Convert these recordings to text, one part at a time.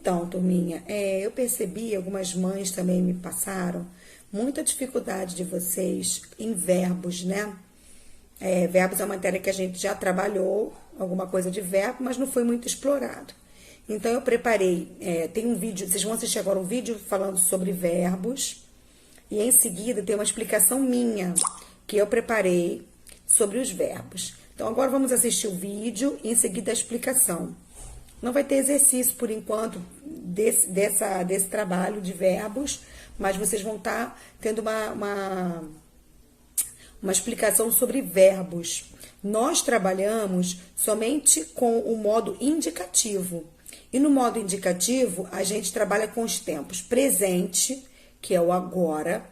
Então, turminha, eu percebi, algumas mães também me passaram, muita dificuldade de vocês em verbos, né? Verbos é uma matéria que a gente já trabalhou, alguma coisa de verbo, mas não foi muito explorado. Então, eu preparei, tem um vídeo, vocês vão assistir agora um vídeo falando sobre verbos, e em seguida tem uma explicação minha, que eu preparei sobre os verbos. Então, agora vamos assistir o vídeo e em seguida a explicação. Não vai ter exercício, por enquanto, desse trabalho de verbos, mas vocês vão estar tendo uma explicação sobre verbos. Nós trabalhamos somente com o modo indicativo. E no modo indicativo, a gente trabalha com os tempos presente, que é o agora,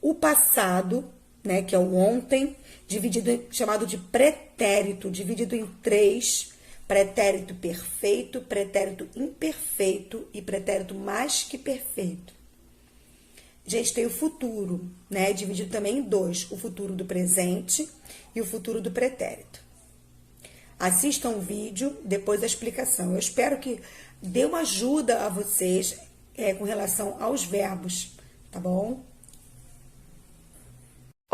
o passado, né, que é o ontem, chamado de pretérito, dividido em 3: pretérito perfeito, pretérito imperfeito e pretérito mais que perfeito. A gente tem o futuro, né? Dividido também em 2, o futuro do presente e o futuro do pretérito. Assistam o vídeo, depois a explicação. Eu espero que dê uma ajuda a vocês com relação aos verbos, tá bom?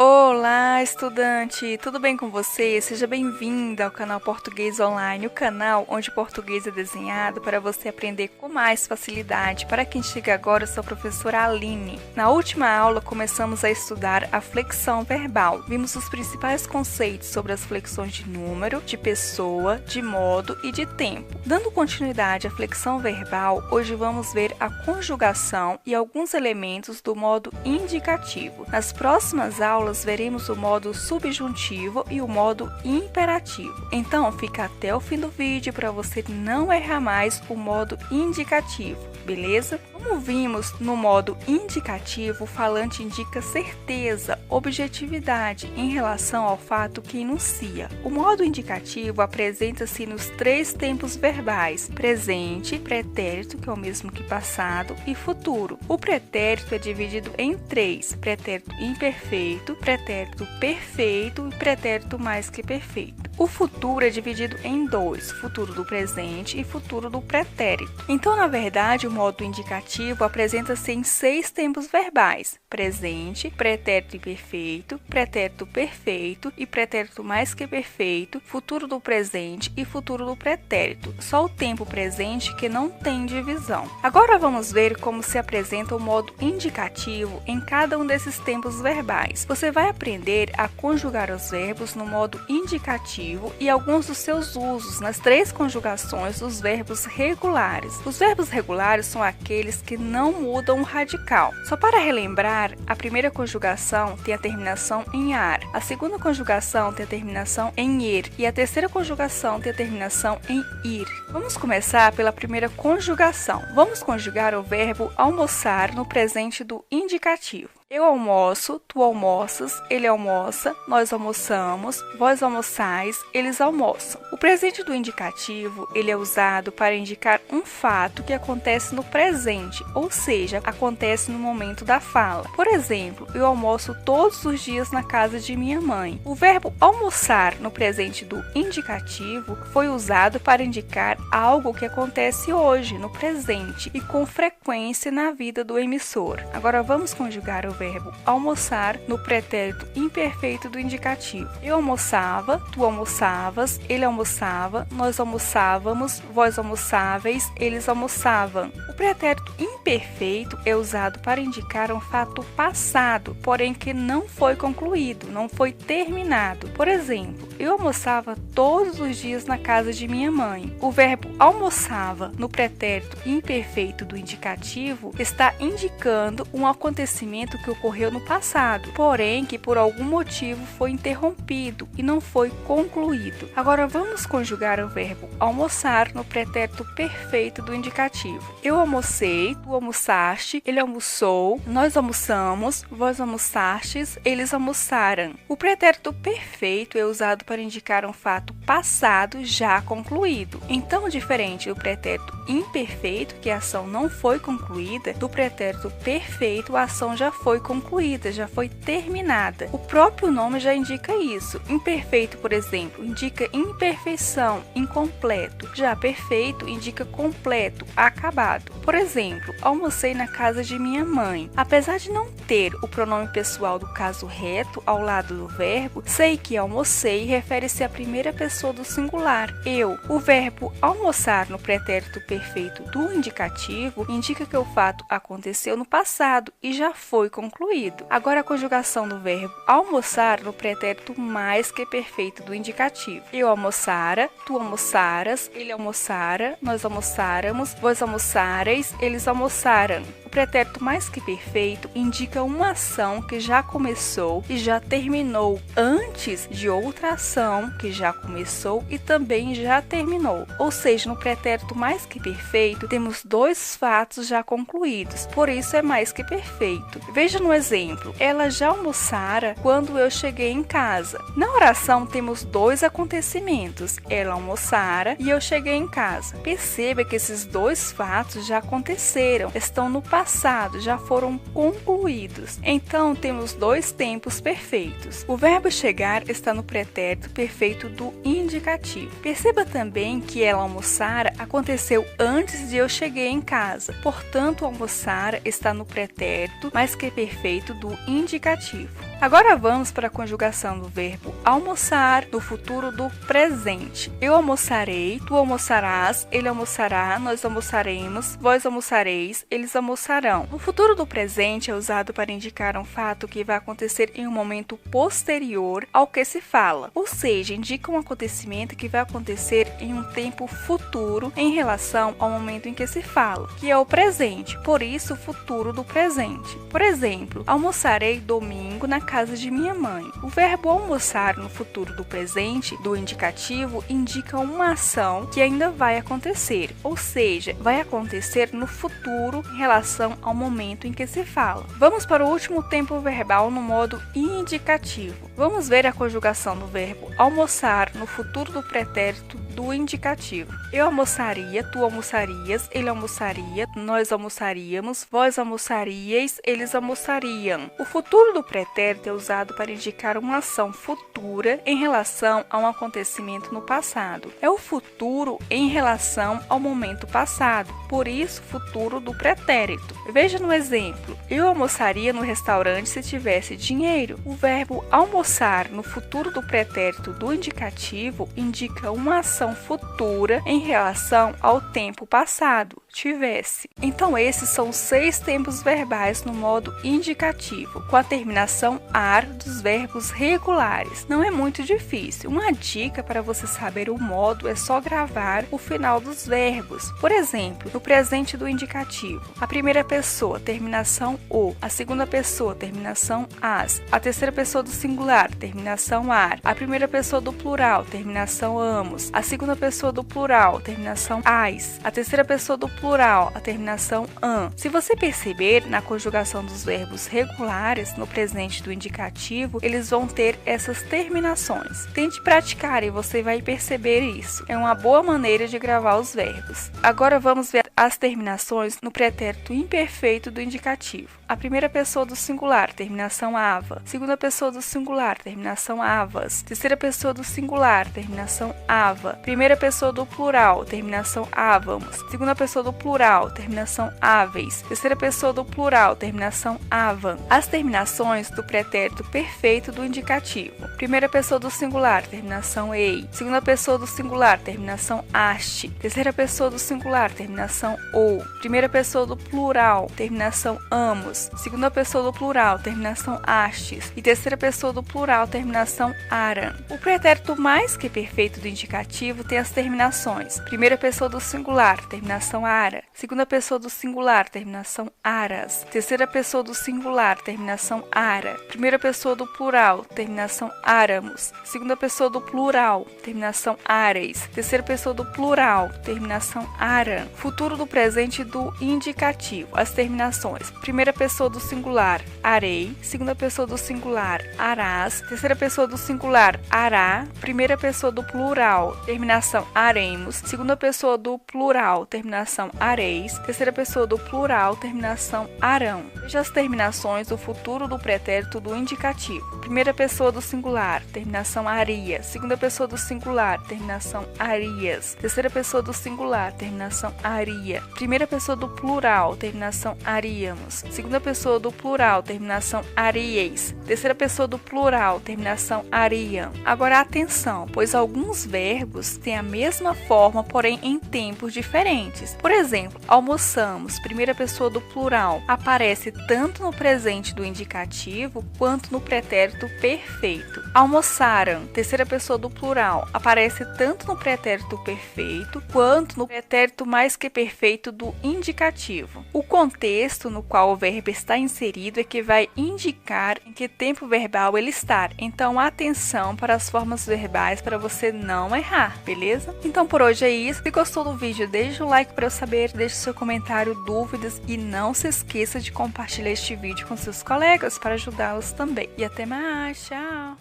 Olá, estudante! Tudo bem com você? Seja bem-vinda ao canal Português Online, o canal onde o português é desenhado para você aprender com mais facilidade. Para quem chega agora, eu sou a professora Aline. Na última aula, começamos a estudar a flexão verbal. Vimos os principais conceitos sobre as flexões de número, de pessoa, de modo e de tempo. Dando continuidade à flexão verbal, hoje vamos ver a conjugação e alguns elementos do modo indicativo. Nas próximas aulas, veremos o modo subjuntivo e o modo imperativo. Então, fica até o fim do vídeo para você não errar mais o modo indicativo, beleza? Como vimos no modo indicativo, o falante indica certeza, objetividade em relação ao fato que enuncia. O modo indicativo apresenta-se nos 3 tempos verbais: presente, pretérito, que é o mesmo que passado, e futuro. O pretérito é dividido em 3: pretérito imperfeito, pretérito perfeito e pretérito mais que perfeito. O futuro é dividido em 2: futuro do presente e futuro do pretérito. Então, na verdade, o modo indicativo apresenta-se em 6 tempos verbais: presente, pretérito imperfeito, pretérito perfeito e pretérito mais que perfeito, futuro do presente e futuro do pretérito. Só o tempo presente que não tem divisão. Agora vamos ver como se apresenta o modo indicativo em cada um desses tempos verbais. Você vai aprender a conjugar os verbos no modo indicativo e alguns dos seus usos nas 3 conjugações dos verbos regulares. Os verbos regulares são aqueles que não mudam o radical. Só para relembrar, a primeira conjugação tem a terminação em ar, a segunda conjugação tem a terminação em er e a terceira conjugação tem a terminação em ir. Vamos começar pela primeira conjugação. Vamos conjugar o verbo almoçar no presente do indicativo. Eu almoço, tu almoças, ele almoça, nós almoçamos, vós almoçais, eles almoçam. O presente do indicativo, ele é usado para indicar um fato que acontece no presente, ou seja, acontece no momento da fala. Por exemplo, eu almoço todos os dias na casa de minha mãe. O verbo almoçar no presente do indicativo foi usado para indicar algo que acontece hoje, no presente, e com frequência na vida do emissor. Agora vamos conjugar o verbo almoçar no pretérito imperfeito do indicativo. Eu almoçava, tu almoçavas, ele almoçava, nós almoçávamos, vós almoçáveis, eles almoçavam. O pretérito imperfeito é usado para indicar um fato passado, porém que não foi concluído, não foi terminado. Por exemplo, eu almoçava todos os dias na casa de minha mãe. O verbo almoçava no pretérito imperfeito do indicativo está indicando um acontecimento que ocorreu no passado, porém que por algum motivo foi interrompido e não foi concluído. Agora vamos conjugar o verbo almoçar no pretérito perfeito do indicativo. Eu almocei, tu almoçaste, ele almoçou, nós almoçamos, vós almoçastes, eles almoçaram. O pretérito perfeito é usado para indicar um fato passado já concluído. Então, diferente do pretérito imperfeito, que a ação não foi concluída, do pretérito perfeito, a ação já foi concluída, já foi terminada. O próprio nome já indica isso. Imperfeito, por exemplo, indica imperfeição, incompleto. Já perfeito indica completo, acabado. Por exemplo, almocei na casa de minha mãe. Apesar de não ter o pronome pessoal do caso reto ao lado do verbo, sei que almocei refere-se à primeira pessoa do singular, eu. O verbo almoçar no pretérito perfeito do indicativo indica que o fato aconteceu no passado e já foi concluído. Agora a conjugação do verbo almoçar no pretérito mais que perfeito do indicativo. Eu almoçara, tu almoçaras, ele almoçara, nós almoçáramos, vós almoçareis, eles almoçaram. O pretérito mais que perfeito indica uma ação que já começou e já terminou antes de outra ação que já começou e também já terminou. Ou seja, no pretérito mais que perfeito, temos dois fatos já concluídos, por isso é mais que perfeito. Veja no exemplo, ela já almoçara quando eu cheguei em casa. Na oração temos dois acontecimentos, ela almoçara e eu cheguei em casa. Perceba que esses dois fatos já aconteceram, estão no passado, já foram concluídos. Então temos dois tempos perfeitos. O verbo chegar está no pretérito perfeito do indicativo. Perceba também que ela almoçara aconteceu antes de eu cheguei em casa. Portanto, almoçara está no pretérito mais que perfeito do indicativo. Agora vamos para a conjugação do verbo almoçar no futuro do presente. Eu almoçarei, tu almoçarás, ele almoçará, nós almoçaremos, vós almoçareis, eles almoçarão. No futuro do presente é usado para indicar um fato que vai acontecer em um momento posterior ao que se fala, ou seja, indica um acontecimento que vai acontecer em um tempo futuro em relação ao momento em que se fala, que é o presente, por isso o futuro do presente. Por exemplo, almoçarei domingo na casa de minha mãe. O verbo almoçar no futuro do presente, do indicativo, indica uma ação que ainda vai acontecer, ou seja, vai acontecer no futuro em relação ao momento em que se fala. Vamos para o último tempo verbal no modo indicativo. Vamos ver a conjugação do verbo almoçar no futuro do pretérito do indicativo. Eu almoçaria, tu almoçarias, ele almoçaria, nós almoçaríamos, vós almoçaríeis, eles almoçariam. O futuro do pretérito é usado para indicar uma ação futura em relação a um acontecimento no passado. É o futuro em relação ao momento passado, por isso futuro do pretérito. Veja no exemplo, eu almoçaria no restaurante se tivesse dinheiro. O verbo almoçar no futuro do pretérito do indicativo indica uma ação futura em relação ao tempo passado, tivesse. Então esses são 6 tempos verbais no modo indicativo, com a terminação ar dos verbos regulares. Não é muito difícil. Uma dica para você saber o modo é só gravar o final dos verbos. Por exemplo, no presente do indicativo, a primeira pessoa, terminação o, a segunda pessoa, terminação as, a terceira pessoa do singular, terminação ar, a primeira pessoa do plural, terminação amos, a segunda pessoa do plural, terminação ais, a terceira pessoa do plural, a terminação an. Se você perceber, na conjugação dos verbos regulares, no presente do indicativo, eles vão ter essas terminações. Tente praticar e você vai perceber isso. É uma boa maneira de gravar os verbos. Agora vamos ver as terminações no pretérito imperfeito do indicativo. A primeira pessoa do singular, terminação ava. Segunda pessoa do singular, terminação avas. Terceira pessoa do singular, terminação ava. Primeira pessoa do plural, terminação ávamos. Segunda pessoa do plural, terminação áveis. Terceira pessoa do plural, terminação avam. As terminações do pretérito perfeito do indicativo. Primeira pessoa do singular, terminação ei. Segunda pessoa do singular, terminação aste. Terceira pessoa do singular, terminação ou. Primeira pessoa do plural, terminação amos. Segunda pessoa do plural, terminação astes. E terceira pessoa do plural, terminação aram. O pretérito mais que perfeito do indicativo tem as terminações. Primeira pessoa do singular, terminação ara. Segunda pessoa do singular, terminação aras. Terceira pessoa do singular, terminação ara. Primeira pessoa do plural, terminação áramos. Segunda pessoa do plural, terminação ares. Terceira pessoa do plural, terminação aram. Futuro do presente do indicativo. As terminações. Primeira pessoa do singular, arei. Segunda pessoa do singular, arás. Terceira pessoa do singular, ará. Primeira pessoa do plural, terminação aremos. Segunda pessoa do plural, terminação areis. Terceira pessoa do plural, terminação arão. Veja as terminações do futuro do pretérito do indicativo. Primeira pessoa do singular, terminação aria. Segunda pessoa do singular, terminação arias. Terceira pessoa do singular, terminação aria. Primeira pessoa do plural, terminação aríamos. Segunda pessoa do plural, terminação arieis. Terceira pessoa do plural, terminação ariam. Agora atenção, pois alguns verbos têm a mesma forma, porém em tempos diferentes. Por exemplo, almoçamos, primeira pessoa do plural, aparece tanto no presente do indicativo quanto no pretérito perfeito. Almoçaram, terceira pessoa do plural, aparece tanto no pretérito perfeito quanto no pretérito mais que perfeito do indicativo. O contexto no qual o verbo está inserido é que vai indicar em que tempo verbal ele está. Então, atenção para as formas verbais para você não errar, beleza? Então, por hoje é isso. Se gostou do vídeo, deixa o like para eu saber, deixe seu comentário, dúvidas e não se esqueça de compartilhar este vídeo com seus colegas para ajudá-los também. E até mais, tchau!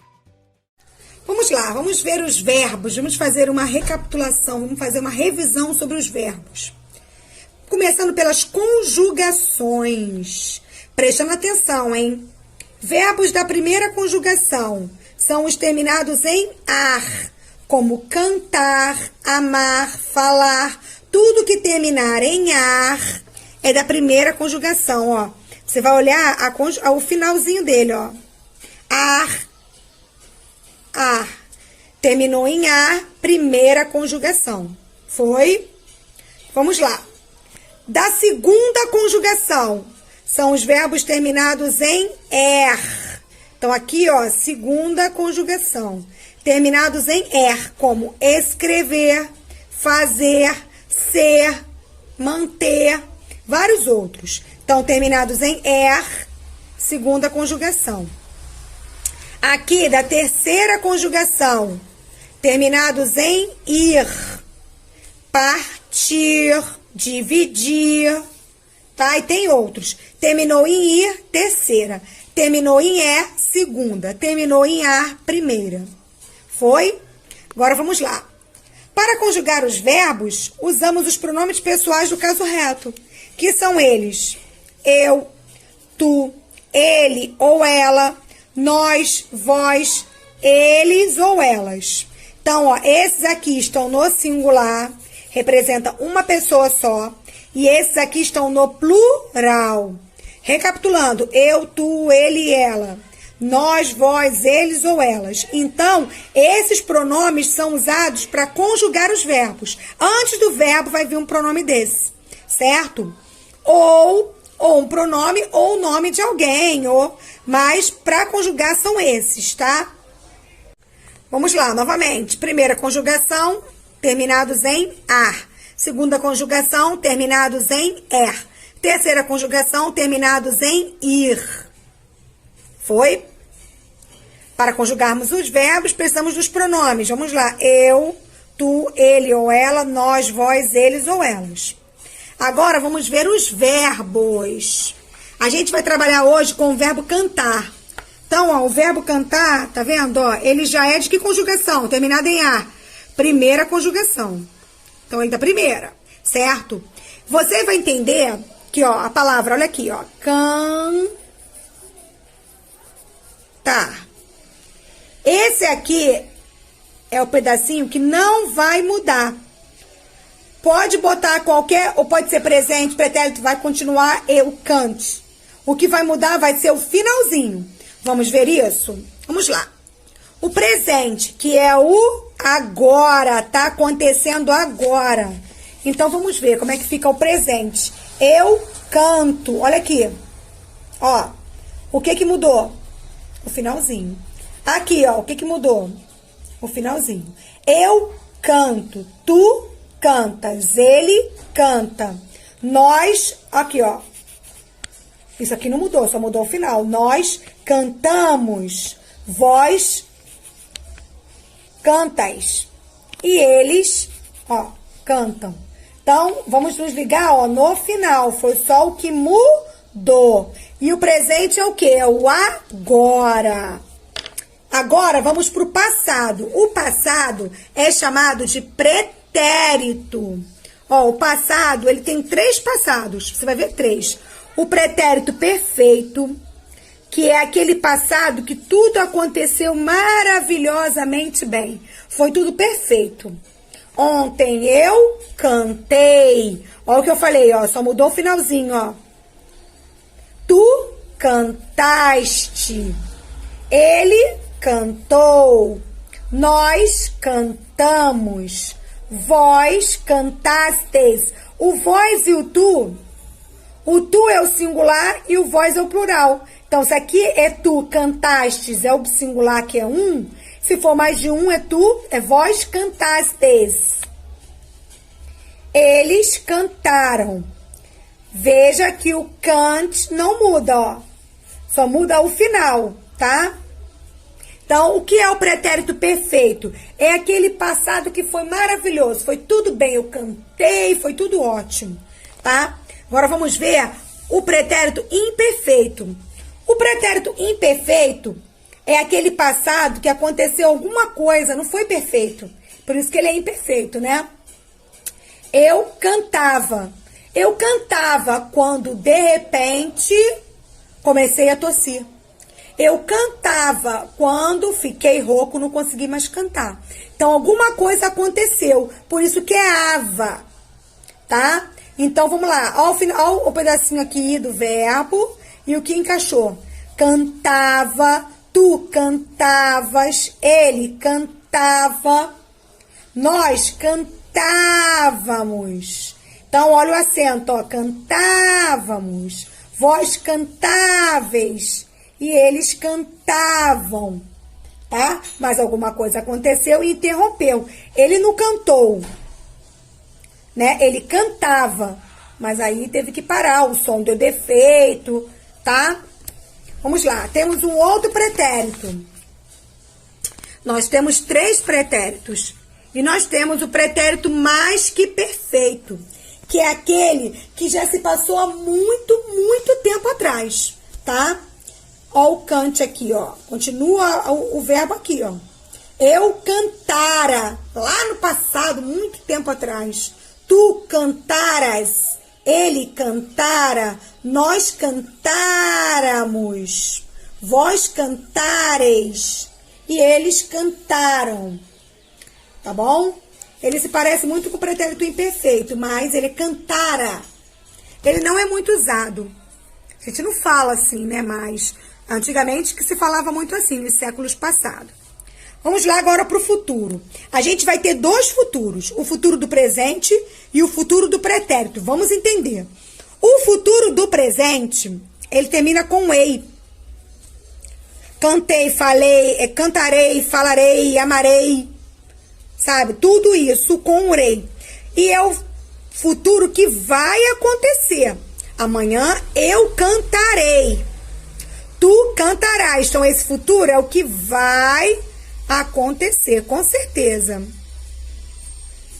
Vamos lá, vamos ver os verbos, vamos fazer uma recapitulação, vamos fazer uma revisão sobre os verbos. Começando pelas conjugações. Prestando atenção, hein? Verbos da primeira conjugação são os terminados em ar, como cantar, amar, falar. Tudo que terminar em ar é da primeira conjugação, ó. Você vai olhar o finalzinho dele, ó. Ar, ar. Terminou em ar, primeira conjugação. Foi? Vamos lá. Da segunda conjugação, são os verbos terminados em er. Então, aqui, ó, segunda conjugação. Terminados em er, como escrever, fazer, ser, manter, vários outros. Então, terminados em er, segunda conjugação. Aqui, da terceira conjugação, terminados em ir, partir, dividir, tá? E tem outros. Terminou em ir, terceira. Terminou em é, segunda. Terminou em ar, primeira. Foi? Agora vamos lá. Para conjugar os verbos, usamos os pronomes pessoais do caso reto, que são eles: eu, tu, ele ou ela, nós, vós, eles ou elas. Então, ó, esses aqui estão no singular, representa uma pessoa só, e esses aqui estão no plural. Recapitulando: eu, tu, ele e ela. Nós, vós, eles ou elas. Então, esses pronomes são usados para conjugar os verbos. Antes do verbo vai vir um pronome desse, certo? Ou um pronome ou o nome de alguém, mas para conjugar são esses, tá? Vamos lá, novamente. Primeira conjugação, terminados em ar. Segunda conjugação, terminados em er. Terceira conjugação, terminados em ir. Foi? Para conjugarmos os verbos, precisamos dos pronomes. Vamos lá. Eu, tu, ele ou ela, nós, vós, eles ou elas. Agora, vamos ver os verbos. A gente vai trabalhar hoje com o verbo cantar. Então, ó, o verbo cantar, tá vendo? Ó, ele já é de que conjugação? Terminado em A. Primeira conjugação. Então, ele da primeira, certo? Você vai entender que, ó, a palavra, olha aqui, ó. Cantar. Esse aqui é o pedacinho que não vai mudar. Pode botar qualquer, ou pode ser presente, pretérito, vai continuar eu cante. O que vai mudar vai ser o finalzinho. Vamos ver isso? Vamos lá. O presente, que é o agora, tá acontecendo agora. Então, vamos ver como é que fica o presente. Eu canto. Olha aqui. Ó, o que que mudou? O finalzinho. Aqui, ó, o que que mudou? O finalzinho. Eu canto, tu cantas, ele canta. Nós, aqui, ó. Isso aqui não mudou, só mudou o final. Nós cantamos, vós cantais. E eles, ó, cantam. Então, vamos nos ligar, ó, no final. Foi só o que mudou. E o presente é o quê? É o agora. Agora, vamos pro passado. O passado é chamado de pretérito. Ó, o passado, ele tem 3 passados. Você vai ver 3. O pretérito perfeito, que é aquele passado que tudo aconteceu maravilhosamente bem. Foi tudo perfeito. Ontem eu cantei. Ó o que eu falei, ó. Só mudou o finalzinho, ó. Tu cantaste. Ele cantou. Nós cantamos. Vós cantastes. O vós e o tu é o singular e o vós é o plural. Então, se aqui é tu cantastes, é o singular que é um. Se for mais de um, é tu, é vós cantastes. Eles cantaram. Veja que o cante não muda, ó. Só muda o final, tá? Então, o que é o pretérito perfeito? É aquele passado que foi maravilhoso. Foi tudo bem, eu cantei, foi tudo ótimo, tá? Agora vamos ver o pretérito imperfeito. O pretérito imperfeito é aquele passado que aconteceu alguma coisa, não foi perfeito. Por isso que ele é imperfeito, né? Eu cantava. Eu cantava quando, de repente, comecei a tossir. Eu cantava quando fiquei rouco, não consegui mais cantar. Então, alguma coisa aconteceu. Por isso que é ava, tá? Então, vamos lá. Ó o pedacinho aqui do verbo e o que encaixou. Cantava, tu cantavas, ele cantava, nós cantávamos. Então, olha o acento, ó. Cantávamos, vós cantáveis e eles cantavam, tá? Mas alguma coisa aconteceu e interrompeu. Ele não cantou, né? Ele cantava, mas aí teve que parar, o som deu defeito, tá? Vamos lá, temos um outro pretérito. Nós temos 3 pretéritos. E nós temos o pretérito mais que perfeito, que é aquele que já se passou há muito, muito tempo atrás, tá? Ó o cante aqui, ó. Continua o verbo aqui, ó. Eu cantara, lá no passado, muito tempo atrás. Tu cantaras, ele cantara, nós cantáramos, vós cantareis e eles cantaram. Tá bom? Ele se parece muito com o pretérito imperfeito, mas ele cantara. Ele não é muito usado. A gente não fala assim, né? Mas antigamente que se falava muito assim, nos séculos passados. Vamos lá agora para o futuro. A gente vai ter 2 futuros. O futuro do presente e o futuro do pretérito. Vamos entender. O futuro do presente, ele termina com ei. Cantei, falei, cantarei, falarei, amarei. Sabe? Tudo isso com o rei. E é o futuro que vai acontecer. Amanhã eu cantarei. Tu cantarás. Então, esse futuro é o que vai acontecer, com certeza.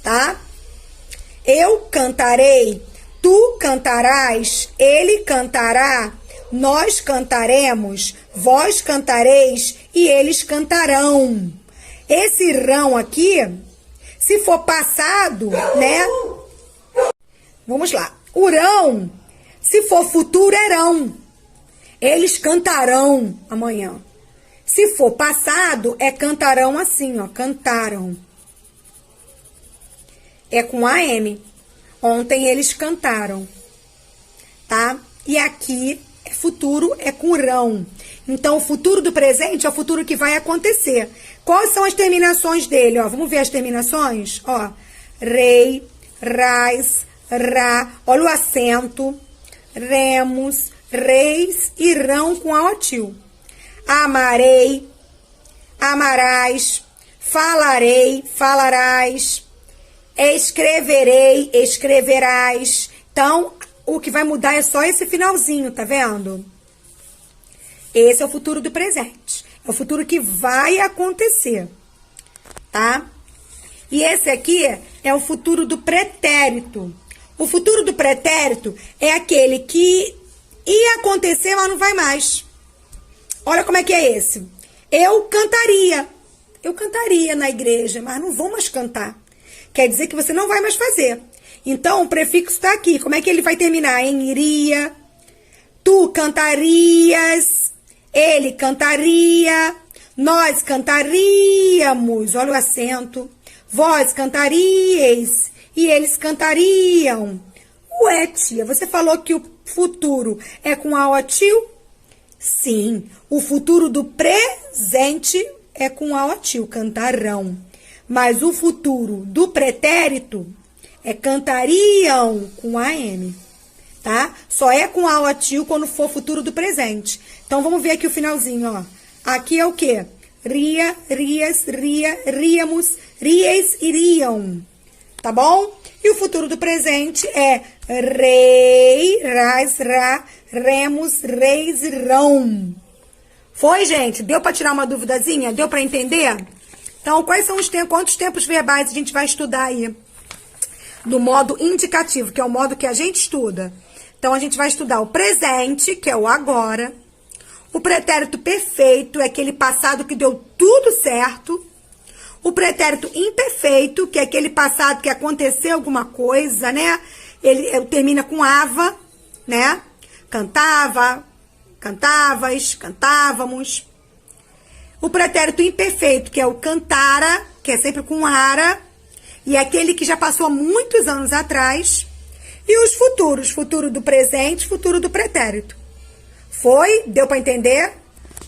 Tá? Eu cantarei. Tu cantarás. Ele cantará. Nós cantaremos. Vós cantareis. E eles cantarão. Esse rão aqui, se for passado, né? Vamos lá. O rão, se for futuro, é rão. Eles cantarão amanhã. Se for passado, é cantarão assim, ó. Cantaram. É com AM. Ontem eles cantaram. Tá? E aqui, futuro é com rão. Então, o futuro do presente é o futuro que vai acontecer. Quais são as terminações dele? Ó, vamos ver as terminações? Ó, rei, rais, ra. Olha o acento. Remos, reis e rão com aotil. Amarei, amarás. Falarei, falarás. Escreverei, escreverás. Então, o que vai mudar é só esse finalzinho, tá vendo? Esse é o futuro do presente. É o futuro que vai acontecer, tá? E esse aqui é o futuro do pretérito. O futuro do pretérito é aquele que ia acontecer, mas não vai mais. Olha como é que é esse. Eu cantaria. Eu cantaria na igreja, mas não vou mais cantar. Quer dizer que você não vai mais fazer. Então, o prefixo está aqui. Como é que ele vai terminar? Em iria. Tu cantarias. Ele cantaria. Nós cantaríamos. Olha o acento. Vós cantaríeis. E eles cantariam. Ué, tia, você falou que o futuro é com a o tio? Sim, o futuro do presente é com a o tio, cantarão. Mas o futuro do pretérito é cantariam com a M, tá? Só é com a o tio quando for futuro do presente. Então, vamos ver aqui o finalzinho, ó. Aqui é o quê? Ria, rias, ria, ríamos, rieis, iriam. Tá bom? E o futuro do presente é rei, rais, ra, remos, reis, rão. Foi, gente? Deu para tirar uma duvidazinha? Deu para entender? Então, quais são os tempos, quantos tempos verbais a gente vai estudar aí? Do modo indicativo, que é o modo que a gente estuda. Então, a gente vai estudar o presente, que é o agora. O pretérito perfeito é aquele passado que deu tudo certo. O pretérito imperfeito, que é aquele passado que aconteceu alguma coisa, né? Ele termina com ava, né? Cantava, cantavas, cantávamos. O pretérito imperfeito, que é o cantara, que é sempre com ara, e é aquele que já passou há muitos anos atrás. E os futuros, futuro do presente, futuro do pretérito. Foi? Deu para entender?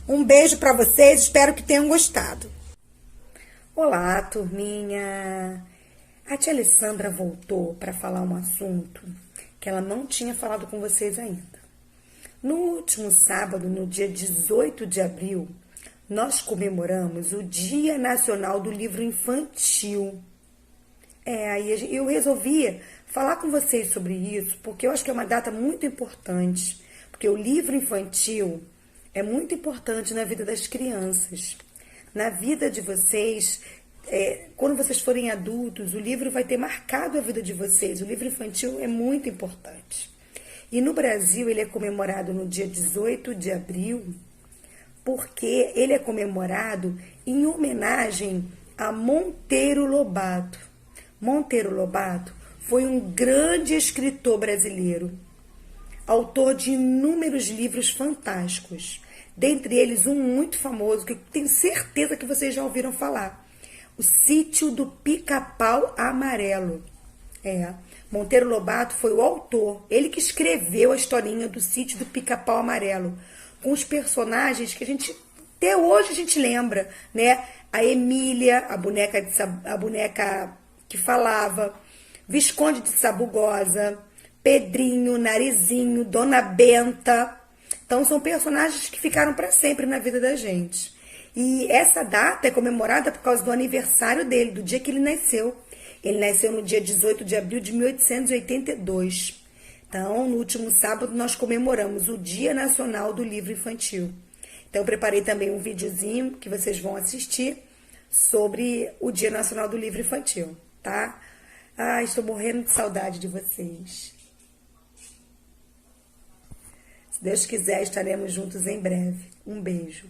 Um beijo para vocês, espero que tenham gostado. Olá, turminha! A tia Alessandra voltou para falar um assunto que ela não tinha falado com vocês ainda. No último sábado, no dia 18 de abril, nós comemoramos o Dia Nacional do Livro Infantil. Aí eu resolvi falar com vocês sobre isso, porque eu acho que é uma data muito importante, porque o livro infantil é muito importante na vida das crianças. Na vida de vocês, quando vocês forem adultos, o livro vai ter marcado a vida de vocês. O livro infantil é muito importante. E no Brasil, ele é comemorado no dia 18 de abril, porque ele é comemorado em homenagem a Monteiro Lobato. Monteiro Lobato foi um grande escritor brasileiro, autor de inúmeros livros fantásticos. Dentre eles, um muito famoso, que tenho certeza que vocês já ouviram falar. O Sítio do Pica-Pau Amarelo. Monteiro Lobato foi o autor. Ele que escreveu a historinha do Sítio do Pica-Pau Amarelo. Com os personagens que até hoje a gente lembra, né? A Emília, a boneca que falava. Visconde de Sabugosa. Pedrinho, Narizinho, Dona Benta. Então, são personagens que ficaram para sempre na vida da gente. E essa data é comemorada por causa do aniversário dele, do dia que ele nasceu. Ele nasceu no dia 18 de abril de 1882. Então, no último sábado, nós comemoramos o Dia Nacional do Livro Infantil. Então, eu preparei também um videozinho que vocês vão assistir sobre o Dia Nacional do Livro Infantil, tá? Estou morrendo de saudade de vocês. Se Deus quiser, estaremos juntos em breve. Um beijo.